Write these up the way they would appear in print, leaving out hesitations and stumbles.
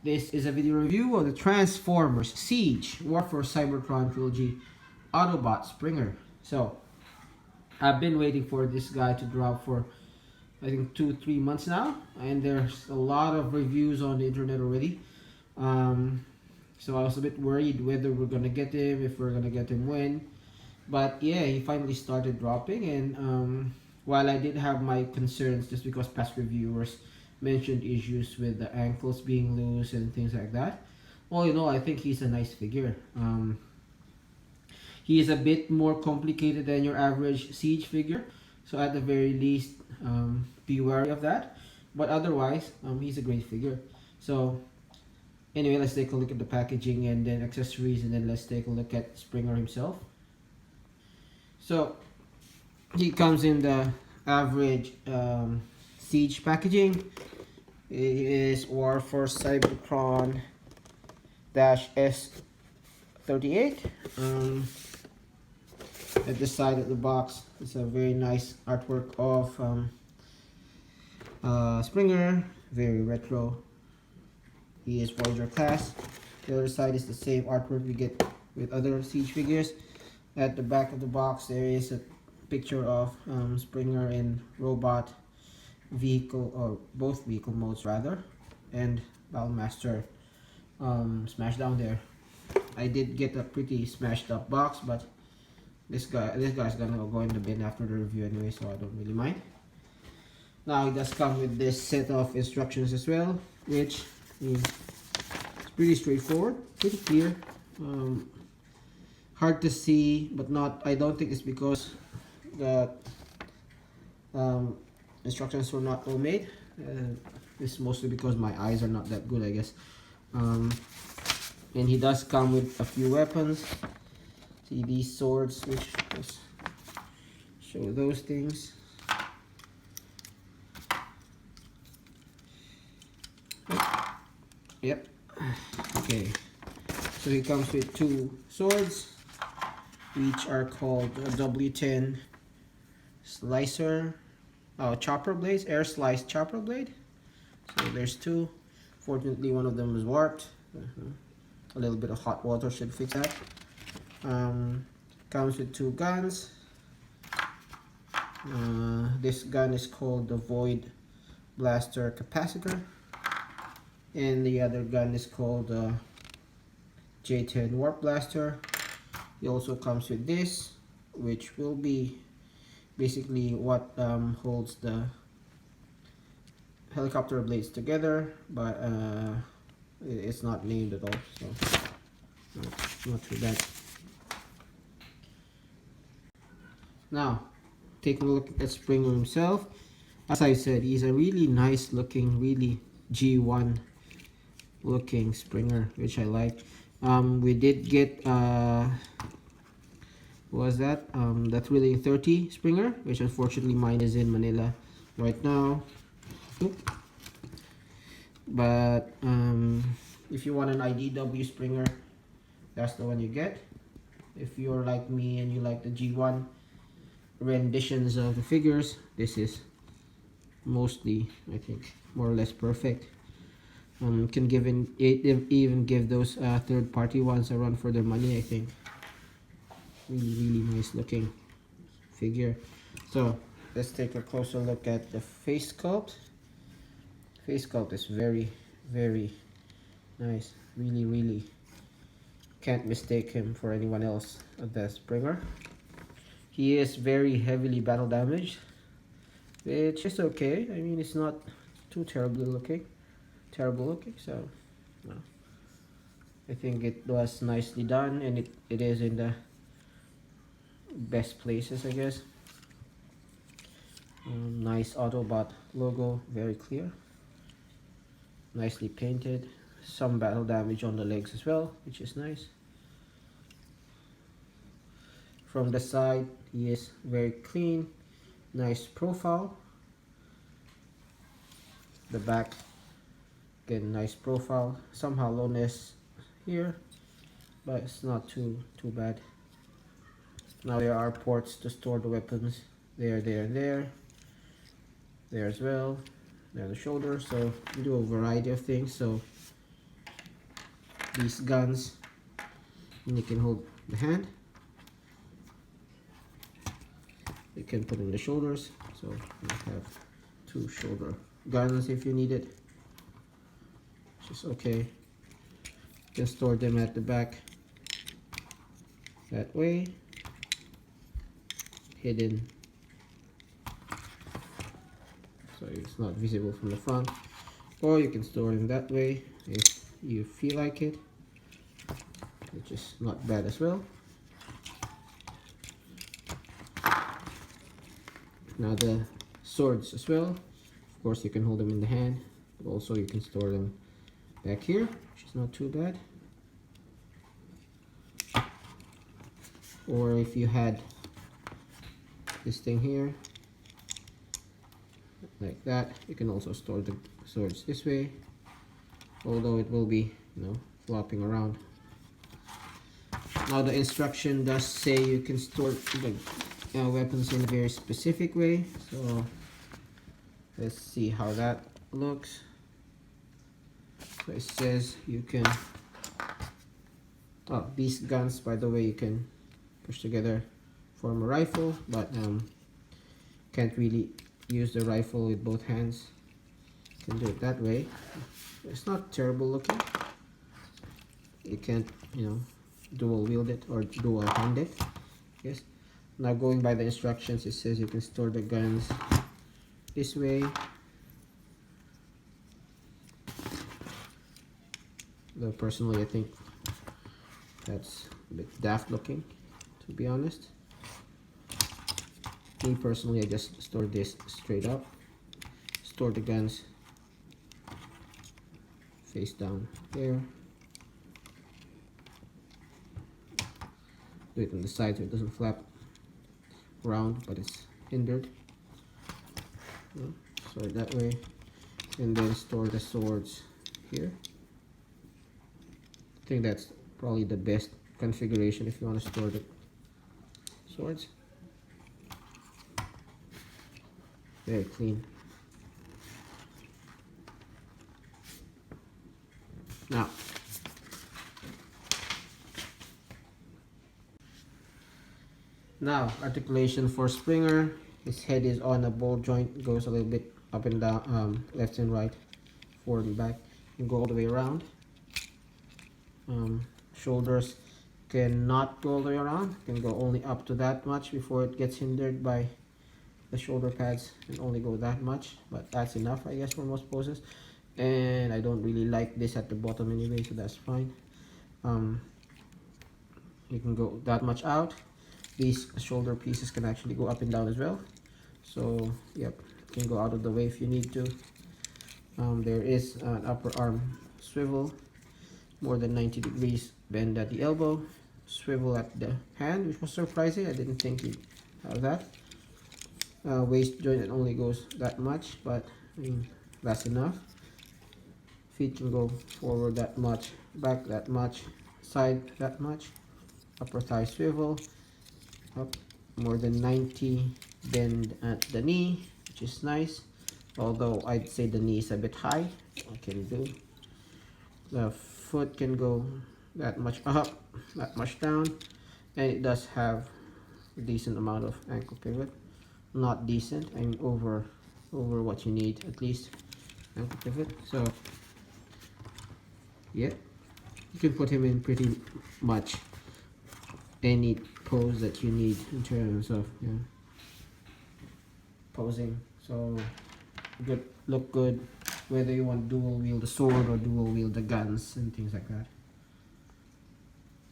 This is a video review of the Transformers Siege War for Cybertron Trilogy Autobot Springer. So, I've been waiting for this guy to drop for I think 2-3 months now, and there's a lot of reviews on the internet already. So I was a bit worried whether we're gonna get him, if we're gonna get him when. But yeah, he finally started dropping, and while I did have my concerns just because past reviewers mentioned issues with the ankles being loose and things like that, all in all, I think he's a nice figure. He is a bit more complicated than your average Siege figure, so at the very least, be wary of that. But otherwise, he's a great figure. So anyway, let's take a look at the packaging and then accessories, and then let's take a look at Springer himself. So he comes in the average Siege packaging. It is War for Cybertron -S38. At the side of the box, it's a very nice artwork of Springer, very retro. He is Voyager class. The other side is the same artwork we get with other Siege figures. At the back of the box, there is a picture of Springer in robot vehicle, or both vehicle modes rather, and Battlemaster smashed down there. I did get a pretty smashed up box, but this guy's gonna go in the bin after the review anyway, so I don't really mind. Now it does come with this set of instructions as well, which is pretty straightforward, pretty clear. Hard to see, but not. I don't think it's because the instructions were not well made. It's mostly because my eyes are not that good, I guess. And he does come with a few weapons. See these swords, which let's show those things. Yep. Okay. So he comes with two swords, which are called W10 slicer, chopper blades, air slice chopper blade. So there's two. Fortunately, one of them is warped. A little bit of hot water should fix that. Comes with two guns. This gun is called the Void Blaster Capacitor, and the other gun is called J10 Warp Blaster. It also comes with this, which will be basically what holds the helicopter blades together, but it's not named at all, so not too bad. Now, taking a look at Springer himself. As I said, he's a really nice looking, really G1 looking Springer, which I like. We did get what was that? The Thrilling 30 Springer, which unfortunately mine is in Manila right now. But if you want an IDW Springer, that's the one you get. If you're like me and you like the G1 renditions of the figures, this is mostly, I think, more or less perfect. Can even give those third-party ones a run for their money, I think. Really nice looking figure. So let's take a closer look at the face sculpt. Face sculpt is very nice. Really can't mistake him for anyone else at the Springer. He is very heavily battle damaged, which is okay. I mean, it's not too terrible looking, so no. I think it was nicely done, and it is in the best places, I guess. Nice Autobot logo, very clear, nicely painted. Some battle damage on the legs as well, which is nice. From the side, he is very clean, nice profile. The back, again, nice profile. Some hollowness here, but it's not too bad. Now there are ports to store the weapons. There, and there as well. There on the shoulder, so you do a variety of things. So these guns, and you can hold the hand. You can put in the shoulders, so you have 2 shoulder guns if you need it, which is okay. You can store them at the back that way, hidden, so it's not visible from the front, or you can store them that way if you feel like it, which is not bad as well. Now the swords as well, of course you can hold them in the hand, but also you can store them back here, which is not too bad. Or if you had this thing here like that, you can also store the swords this way, although it will be, you know, flopping around. Now the instruction does say you can store the weapons in a very specific way, so let's see how that looks. So it says you can, oh, these guns, by the way, you can push together, form a rifle, but can't really use the rifle with both hands. You can do it that way. It's not terrible looking. You can't, you know, dual wield it or dual hand it. Yes. Now going by the instructions, it says you can store the guns this way. Though personally I think that's a bit daft looking, to be honest. Me personally, I just store this straight up. Store the guns face down there. Do it on the side so it doesn't flap around, but it's hindered. Store it that way, and then store the swords here. I think that's probably the best configuration if you want to store the swords. Very clean. Now articulation for Springer. His head is on a ball joint, goes a little bit up and down, left and right, forward and back, and go all the way around. Shoulders cannot go all the way around, can go only up to that much before it gets hindered by the shoulder pads, and only go that much, but that's enough I guess for most poses. And I don't really like this at the bottom anyway, so that's fine. You can go that much out. These shoulder pieces can actually go up and down as well, so yep, you can go out of the way if you need to. There is an upper arm swivel, more than 90 degrees bend at the elbow, swivel at the hand, which was surprising. I didn't think you'd have that. Waist joint, it only goes that much, but I mean, that's enough. Feet can go forward that much, back that much, side that much. Upper thigh swivel, up more than 90 bend at the knee, which is nice, although I'd say the knee is a bit high. I can do. The foot can go that much up, that much down, and it does have a decent amount of ankle pivot. Not decent, I mean over what you need, at least ankle pivot. So yeah, you can put him in pretty much any pose that you need in terms of posing. So good, look good, whether you want dual wield the sword or dual wield the guns and things like that.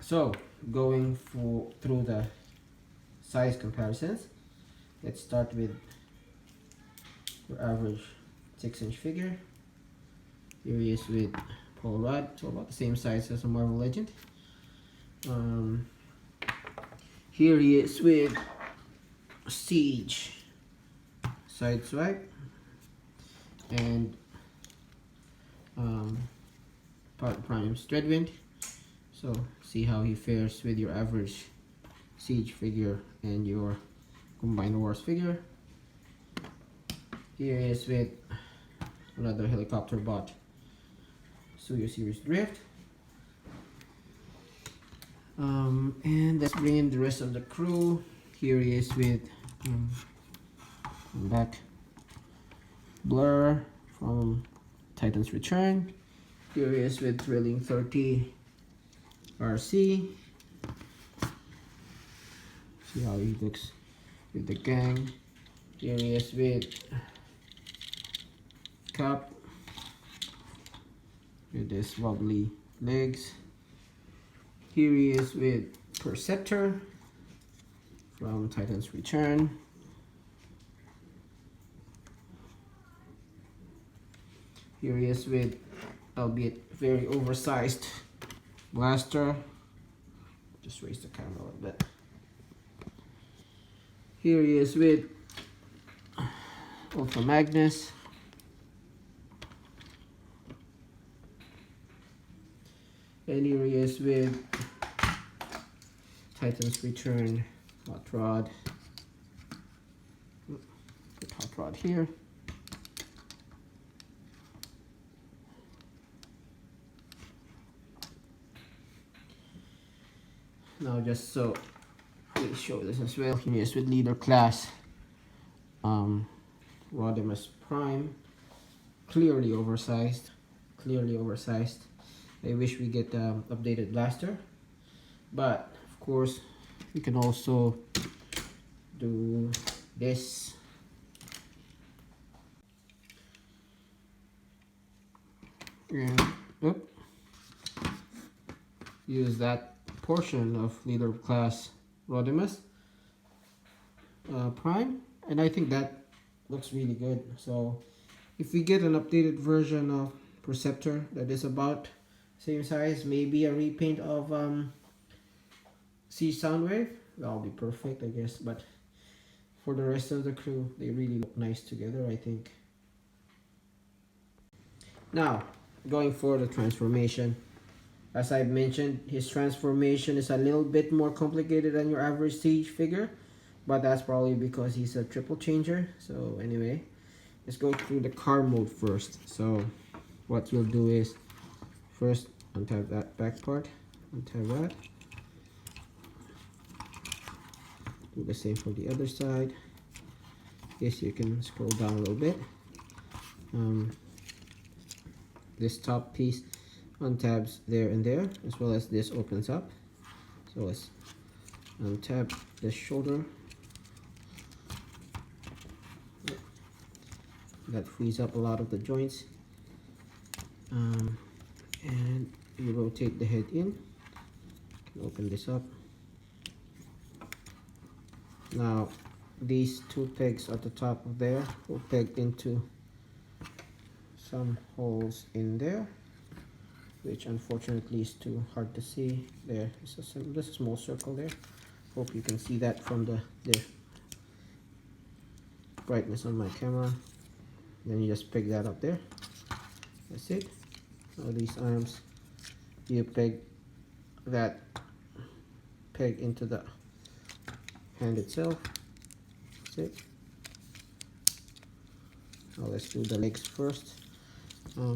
So going through the size comparisons, let's start with your average 6-inch figure. Here he is with Paul Rudd, so about the same size as a Marvel Legend. Here he is with Siege side swipe and Prime's Dreadwind. So see how he fares with your average Siege figure and your Combined Wars figure. Here he is with another helicopter bot, Suyo Series Drift. And let's bring in the rest of the crew. Here he is with back Blur from Titan's Return. Here he is with Thrilling 30 RC. See how he looks with the gang. Here he is with Cup with his wobbly legs. Here he is with Perceptor from Titan's Return. Here he is with, albeit very oversized, Blaster. Just raise the camera a little bit. Here he is with Ultra Magnus. And here he is with Titan's Return Hot Rod. Put Hot Rod here. Now just so we show this as well, here he is with Leader Class Rodimus Prime. Clearly oversized. Clearly oversized. I wish we get updated blaster, but of course we can also do this. And use that portion of Leader Class Rodimus Prime, and I think that looks really good. So if we get an updated version of Perceptor that is about same size, maybe a repaint of Sea Soundwave, that'll be perfect, I guess. But for the rest of the crew, they really look nice together, I think. Now, going for the transformation. As I've mentioned, his transformation is a little bit more complicated than your average Siege figure, but that's probably because he's a triple changer. So anyway, let's go through the car mode first. So what you'll do is first untap that back part, untap that. Do the same for the other side. Yes, you can scroll down a little bit. This top piece untabs there and there, as well as this opens up. So let's untap this shoulder. That frees up a lot of the joints. And you rotate the head in. Open this up. Now these two pegs at the top of there will peg into some holes in there, which unfortunately is too hard to see. There is a small circle there. Hope you can see that from the brightness on my camera. Then you just peg that up there. That's it. Now these arms, you peg that peg into the hand itself. That's it. Now let's do the legs first.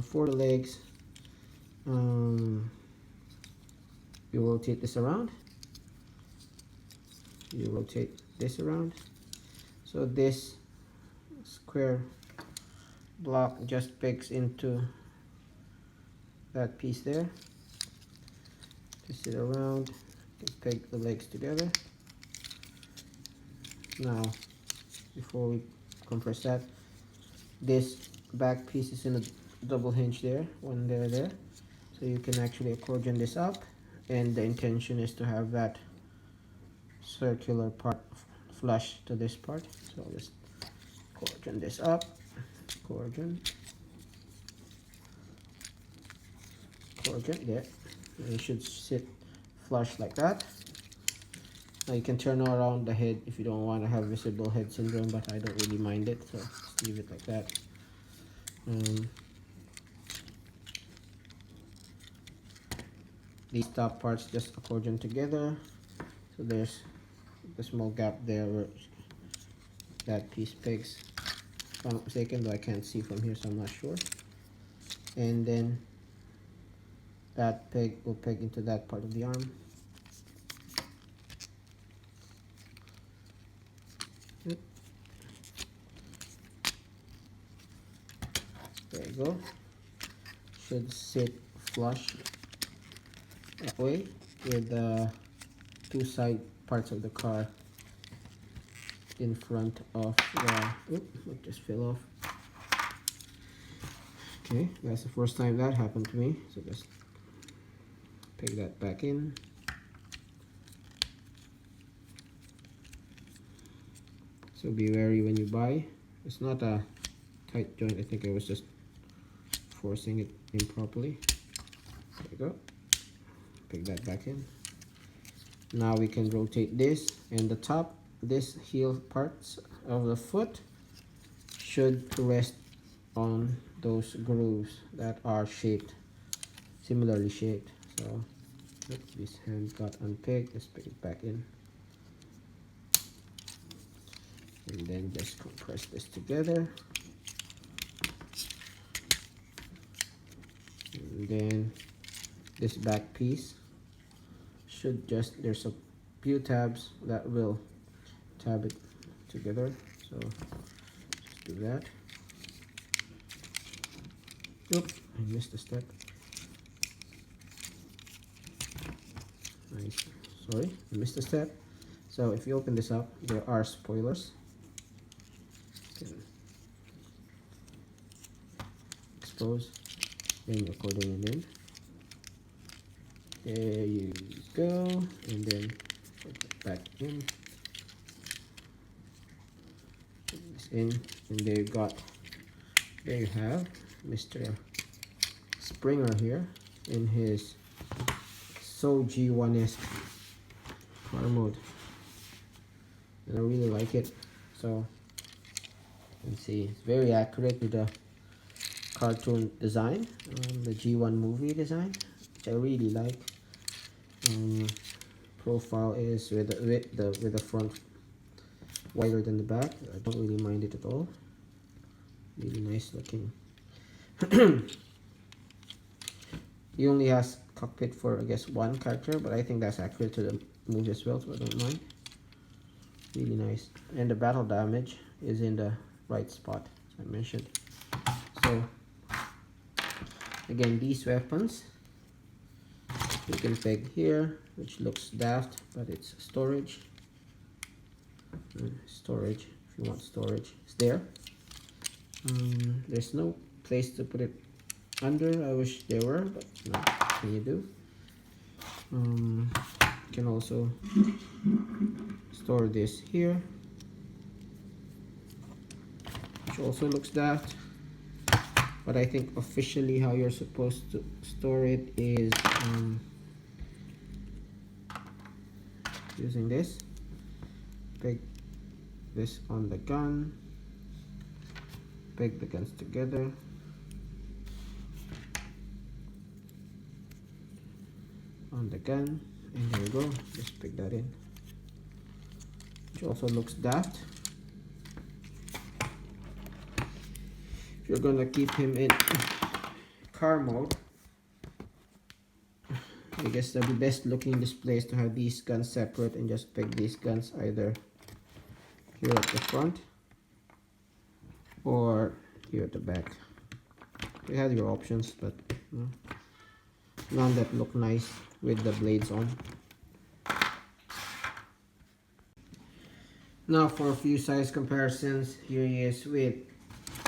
For the legs, you rotate this around. You rotate this around. So this square block just pegs into that piece there. Twist it around and peg the legs together. Now, before we compress that, this back piece is in a double hinge there, one there. So you can actually accordion this up, and the intention is to have that circular part flush to this part. So just accordion this up, accordion there. And it should sit flush like that. Now you can turn around the head if you don't want to have visible head syndrome, but I don't really mind it, so just leave it like that. These top parts just accordion together. So there's a small gap there where that piece pegs. If I'm not mistaken, though I can't see from here, so I'm not sure. And then that peg will peg into that part of the arm. There you go. Should sit flush that way with the two side parts of the car in front of the, oops, it just fell off. Okay, that's the first time that happened to me, so just peg that back in. So be wary when you buy. It's not a tight joint, I think I was just forcing it in properly. There you go. Peg that back in. Now we can rotate this, and the top, this heel parts of the foot should rest on those grooves that are shaped, similarly shaped. So this hand got unpegged, let's peg it back in. And then just compress this together. And then this back piece should just, there's a few tabs that will tab it together, so just do that. Oops, I missed a step. Nice. Sorry, I missed a step. So if you open this up, there are spoilers. Expose, then you're coding it in. There you go, and then put it back in. Put this in, and there you have Mr. Springer here in his so G1-esque car mode, and I really like it. So you can see it's very accurate to the cartoon design, the G1 movie design, which I really like. Profile is with the front wider than the back. I don't really mind it at all. Really nice looking. He only has cockpit for, I guess, one character, but I think that's accurate to the movie as well, so I don't mind. Really nice. And the battle damage is in the right spot, as I mentioned. So again, these weapons you can peg here, which looks daft, but it's storage. Storage, if you want storage, it's there. There's no place to put it under. I wish there were, but no, what can you do? You can also store this here, which also looks daft, but I think officially how you're supposed to store it is using this. Peg this on the gun, peg the guns together, on the gun, and there we go. Just peg that in, which also looks daft. If you're gonna keep him in car mode, I guess the best looking display is to have these guns separate and just peg these guns either here at the front or here at the back. You have your options, but none that look nice with the blades on. Now for a few size comparisons. Here he is with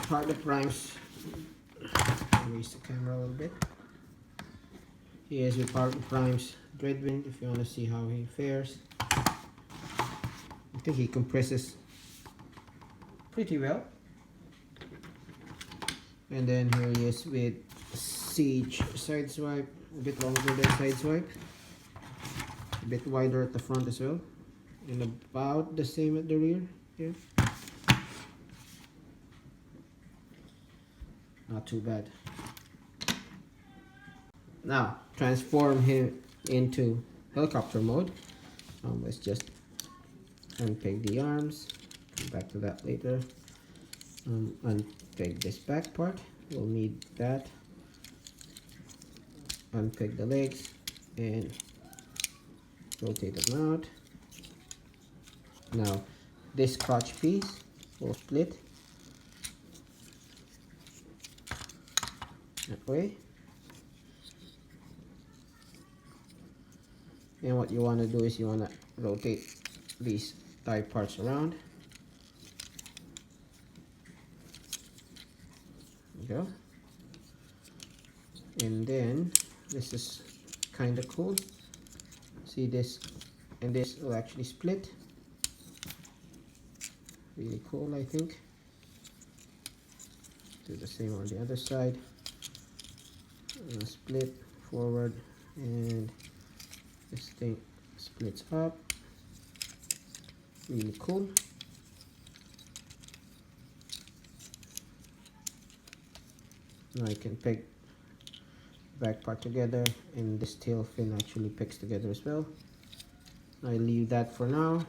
Rodimus Prime's. Raise the camera a little bit. Here is with Rodimus Prime's Dreadwind, if you want to see how he fares. I think he compresses pretty well. And then here he is with Siege Sideswipe, a bit longer than Sideswipe, a bit wider at the front as well, and about the same at the rear here. Not too bad. Now transform him into helicopter mode. Let's just unpeg the arms, come back to that later. Unpeg this back part, we'll need that. Unpeg the legs and rotate them out. Now this crotch piece will split. way. And what you want to do is you want to rotate these thigh parts around. There you go. And then this is kind of cool. See this, and this will actually split. Really cool, I think. Do the same on the other side. Split forward, and this thing splits up. Really cool. Now you can peg the back part together, and this tail fin actually pegs together as well. I leave that for now.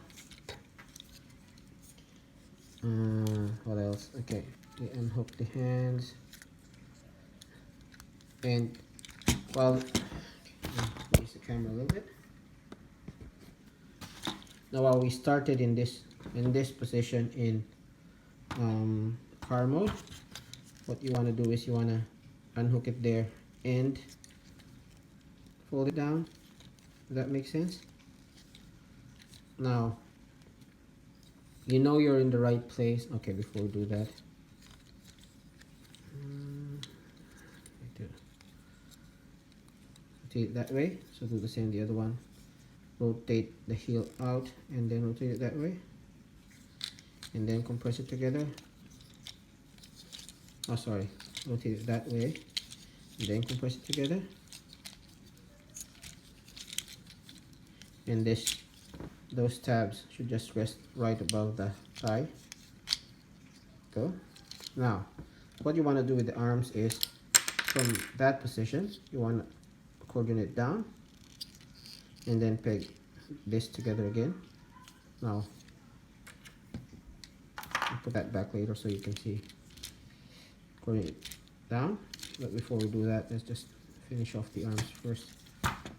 What else? Okay, we unhook the hands, and well, raise the camera a little bit. Now, while we started in this position in car mode, what you want to do is you want to unhook it there and fold it down. Does that make sense? Now, you know you're in the right place. Okay, before we do that, rotate it that way. So do the same the other one. Rotate the heel out and then rotate it that way, and then compress it together. Oh, sorry, rotate it that way and then compress it together. And those tabs should just rest right above the thigh. Go. Now, what you want to do with the arms is, from that position, you want to coordinate down and then peg this together again. Now, I'll put that back later so you can see. Coordinate down, but before we do that, let's just finish off the arms first.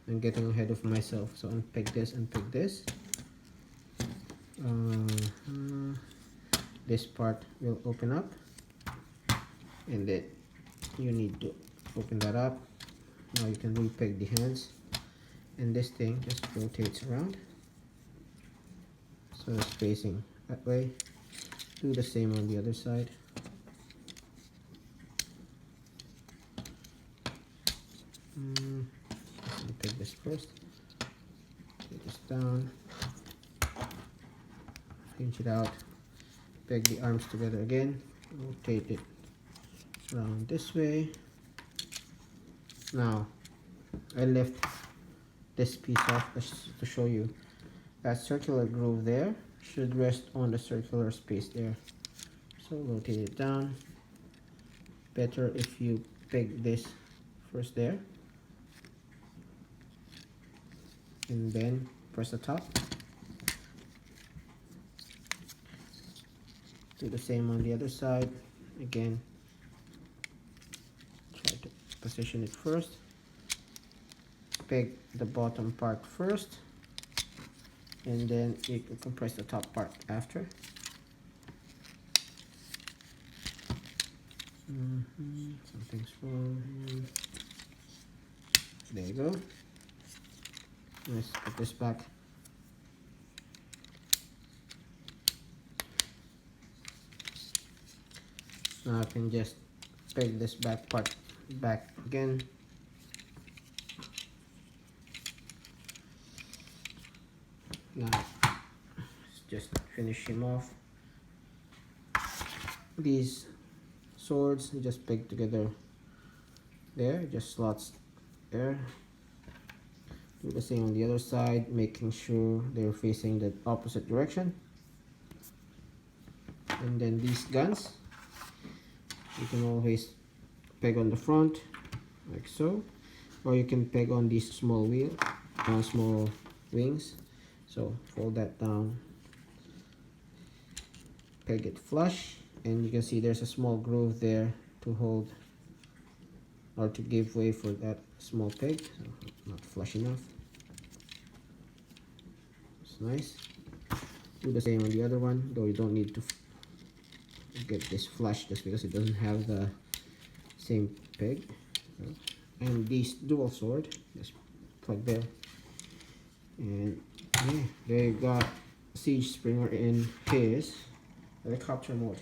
I'm getting ahead of myself, so unpeg this and peg this. This part will open up, and then you need to open that up. Now you can re-peg the hands, and this thing just rotates around, so it's facing that way. Do the same on the other side. Peg this first, take this down, pinch it out, peg the arms together again, rotate it around this way. Now, I left this piece off just to show you that circular groove there should rest on the circular space there. So rotate it down. Better if you peg this first there, and then press the top. Do the same on the other side. Again, try to position it first. Peg the bottom part first, and then you can compress the top part after. Something's wrong here. There you go. Let's put this back. Now I can just peg this back part back again. Now let's just finish him off. These swords you just peg together there, just slots there. Do the same on the other side, making sure they're facing the opposite direction. And then these guns, you can always peg on the front, like so, or you can peg on these small small wings. So fold that down, peg it flush, and you can see there's a small groove there to hold or to give way for that small peg. So not flush enough. It's nice. Do the same on the other one, though you don't need to get this flush just because it doesn't have the same peg. And this dual sword, just plug there. And yeah, they got Siege Springer in his helicopter mode.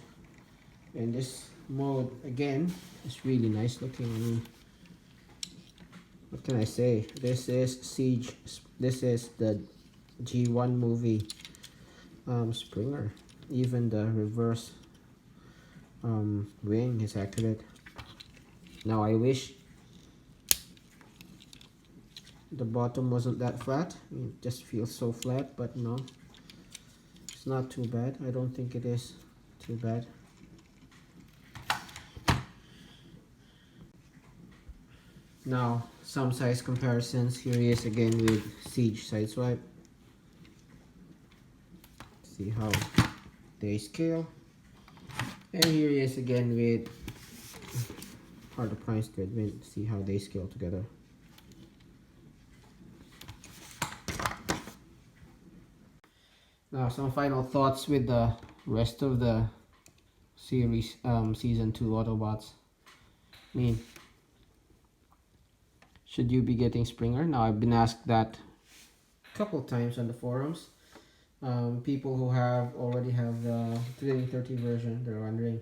And this mode again is really nice looking. I mean, what can I say? This is Siege. This is the G1 movie Springer. Even the reverse wing is accurate. Now I wish the bottom wasn't that flat. It just feels so flat, but no, it's not too bad. I don't think it is too bad. Now some size comparisons. Here he is again with Siege Sideswipe. See how they scale. And here he is again with Articulation Prime Squid Wind. See how they scale together. Now some final thoughts with the rest of the series, season 2 Autobots. I mean, should you be getting Springer? Now I've been asked that a couple times on the forums. People who already have the 2030 version, they're wondering,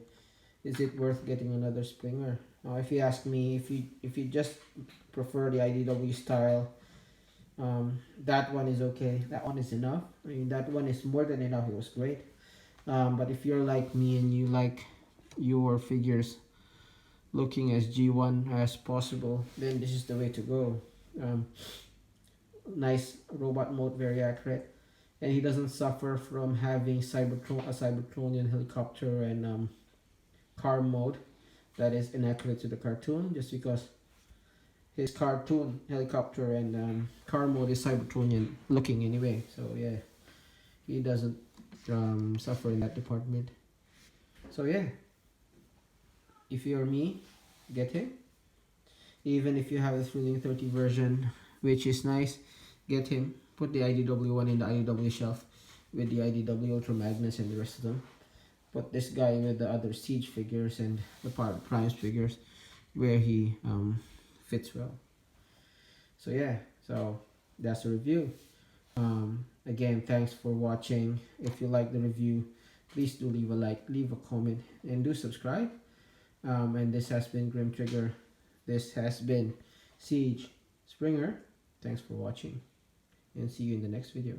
is it worth getting another Springer? Now if you ask me, if you just prefer the IDW style, that one is okay. That one is enough. I mean, that one is more than enough. It was great. But if you're like me and you like your figures looking as G1 as possible, then this is the way to go. Nice robot mode, very accurate. And he doesn't suffer from having a Cybertronian helicopter and car mode that is inaccurate to the cartoon, just because his cartoon helicopter and car mode is Cybertronian looking anyway. So yeah, he doesn't suffer in that department. So yeah, if you're me, get him. Even if you have the Thrilling 30 version, which is nice, get him. Put the IDW one in the IDW shelf with the IDW Ultra Magnus and the rest of them. Put this guy with the other Siege figures and the Primes figures where he fits well. So yeah, so that's the review. Again, thanks for watching. If you like the review, please do leave a like, leave a comment, and do subscribe. And this has been Grim Trigger. This has been Siege Springer. Thanks for watching, and see you in the next video.